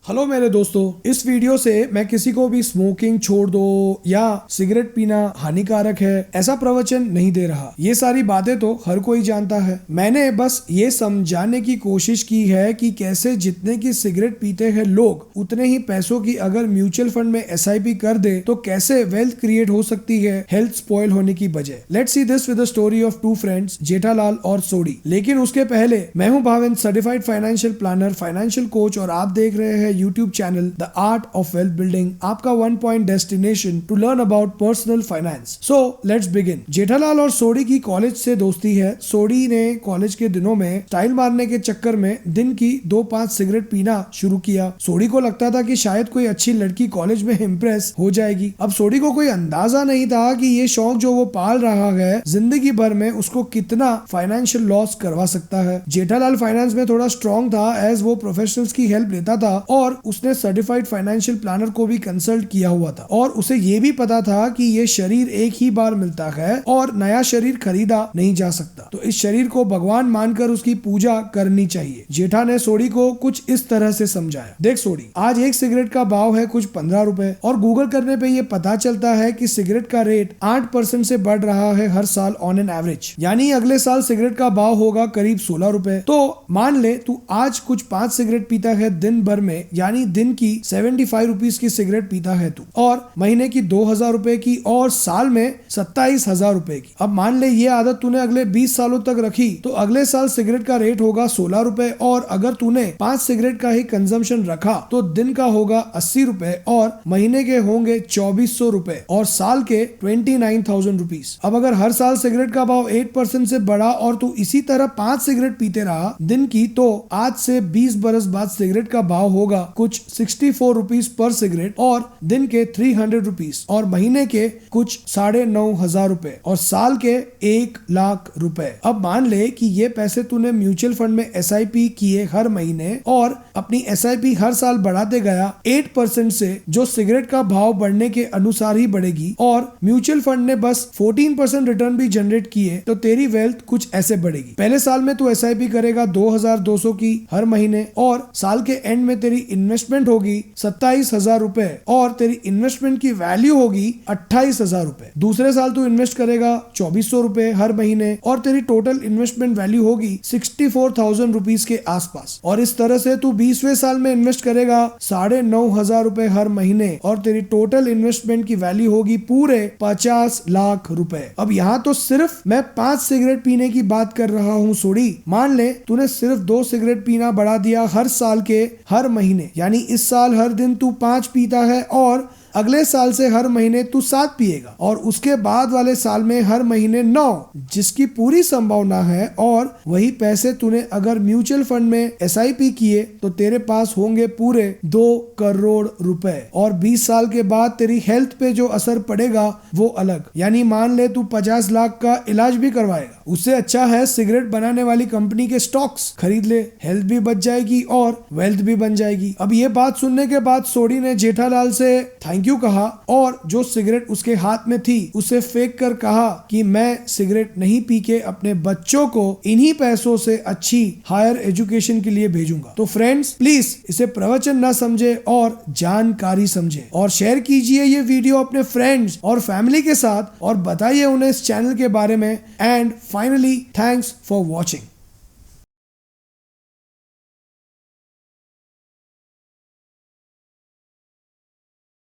Hello मेरे दोस्तों, इस वीडियो से मैं किसी को भी स्मोकिंग छोड़ दो या सिगरेट पीना हानिकारक है ऐसा प्रवचन नहीं दे रहा। ये सारी बातें तो हर कोई जानता है। मैंने बस ये समझाने की कोशिश की है कि कैसे जितने की सिगरेट पीते हैं लोग उतने ही पैसों की अगर म्यूचुअल फंड में SIP कर दे तो कैसे वेल्थ क्रिएट हो सकती है हेल्थ स्पॉइल होने की बजाय। Let's see this with the story of two friends, Jethalal और सोडी। लेकिन उसके पहले मैं हूं Bhavin, certified financial planner, financial coach, और आप देख रहे हैं YouTube channel the art of wealth building, आपका 1 point destination to learn about personal finance. So let's begin. Jethalal और सोडी की कॉलेज से दोस्ती है। सोडी ने कॉलेज के दिनों में स्टाइल मारने के चक्कर में दिन की 2-5 सिगरेट पीना शुरू किया। सोडी को लगता था कि शायद कोई अच्छी लड़की कॉलेज में इम्प्रेस हो जाएगी। अब सोडी को कोई अंदाजा नहीं था कि ये शौक जो वो पाल रहा है जिंदगी भर में उसको कितना फाइनेंशियल लॉस करवा सकता है। जेठालाल फाइनेंस में थोड़ा स्ट्रॉन्ग था एज वो प्रोफेशनल्स की हेल्प लेता था और उसने सर्टिफाइड फाइनेंशियल प्लानर को भी कंसल्ट किया हुआ था और उसे ये भी पता था कि ये शरीर एक ही बार मिलता है और नया शरीर खरीदा नहीं जा सकता, तो इस शरीर को भगवान मानकर उसकी पूजा करनी चाहिए। जेठा ने सोडी को कुछ इस तरह से समझाया, देख सोडी, आज एक सिगरेट का भाव है कुछ 15 रुपए और गूगल करने पे ये पता चलता है कि सिगरेट का रेट 8% से बढ़ रहा है हर साल ऑन एन एवरेज, यानी अगले साल सिगरेट का भाव होगा करीब 16 रुपए। तो मान ले तू आज कुछ 5 सिगरेट पीता है दिन भर में, यानी दिन की 75 रुपीज की सिगरेट पीता है तू, और महीने की 2000 रुपए की और साल में 27,000 रुपए की। अब मान ले ये आदत तूने अगले 20 सालों तक रखी तो अगले साल सिगरेट का रेट होगा 16 रुपए, और अगर तूने 5 सिगरेट का ही कंजम्पशन रखा तो दिन का होगा 80 रुपए और महीने के होंगे 2400 रुपए और साल के 29,000 रुपीज। अब अगर हर साल सिगरेट का भाव 8% से बढ़ा और तू इसी तरह 5 सिगरेट पीते रहा दिन की, तो आज से 20 बरस बाद सिगरेट का भाव होगा कुछ 64 रुपीज पर सिगरेट और दिन के 300 रुपीज और महीने के कुछ 9,500 रुपए और साल के 1,00,000 रुपए। अब मान ले कि ये पैसे तूने म्यूचुअल फंड में SIP किए हर महीने और अपनी SIP हर साल बढ़ाते गया 8% से, जो सिगरेट का भाव बढ़ने के अनुसार ही बढ़ेगी, और म्यूचुअल फंड ने बस 14% रिटर्न भी जनरेट किए तो तेरी वेल्थ कुछ ऐसे बढ़ेगी। पहले साल में तू SIP करेगा 2,200 की हर महीने और साल के एंड में तेरी इन्वेस्टमेंट होगी 27,000 रुपए और तेरी इन्वेस्टमेंट की वैल्यू होगी 28,000 रुपए। दूसरे साल तू इन्वेस्ट करेगा 2,400 रुपए हर महीने और तेरी टोटल इन्वेस्टमेंट वैल्यू होगी 64,000 रुपीज के आसपास, और इस तरह से तू 20वें साल में इन्वेस्ट करेगा 9,500 रुपए हर महीने और तेरी टोटल इन्वेस्टमेंट की वैल्यू होगी पूरे 50 लाख रुपए। अब यहाँ तो सिर्फ मैं 5 सिगरेट पीने की बात कर रहा हूँ सोडी। मान ले तूने सिर्फ 2 सिगरेट पीना बढ़ा दिया हर साल के हर महीने, यानी इस साल हर दिन तू 5 पीता है और अगले साल से हर महीने तू 7 पिएगा और उसके बाद वाले साल में हर महीने 9, जिसकी पूरी संभावना है। और वही पैसे तूने अगर म्यूचुअल फंड में SIP किए तो तेरे पास होंगे पूरे 2 करोड़ रुपए, और 20 साल के बाद तेरी हेल्थ पे जो असर पड़ेगा वो अलग, यानी मान ले तू 50 लाख का इलाज भी करवाएगा। उससे अच्छा है सिगरेट बनाने वाली कंपनी के स्टॉक्स खरीद ले, हेल्थ भी बच जाएगी और वेल्थ भी बन जाएगी। अब ये बात सुनने के बाद सोडी ने जेठालाल से थैंक यू कहा और जो सिगरेट उसके हाथ में थी उसे फेंक कर कहा कि मैं सिगरेट नहीं पी के अपने बच्चों को इन्हीं पैसों से अच्छी हायर एजुकेशन के लिए भेजूंगा। तो फ्रेंड्स, प्लीज इसे प्रवचन ना समझे और जानकारी समझे, और शेयर कीजिए ये वीडियो अपने फ्रेंड्स और फैमिली के साथ और बताइए उन्हें इस चैनल के बारे में। And finally, thanks for watching.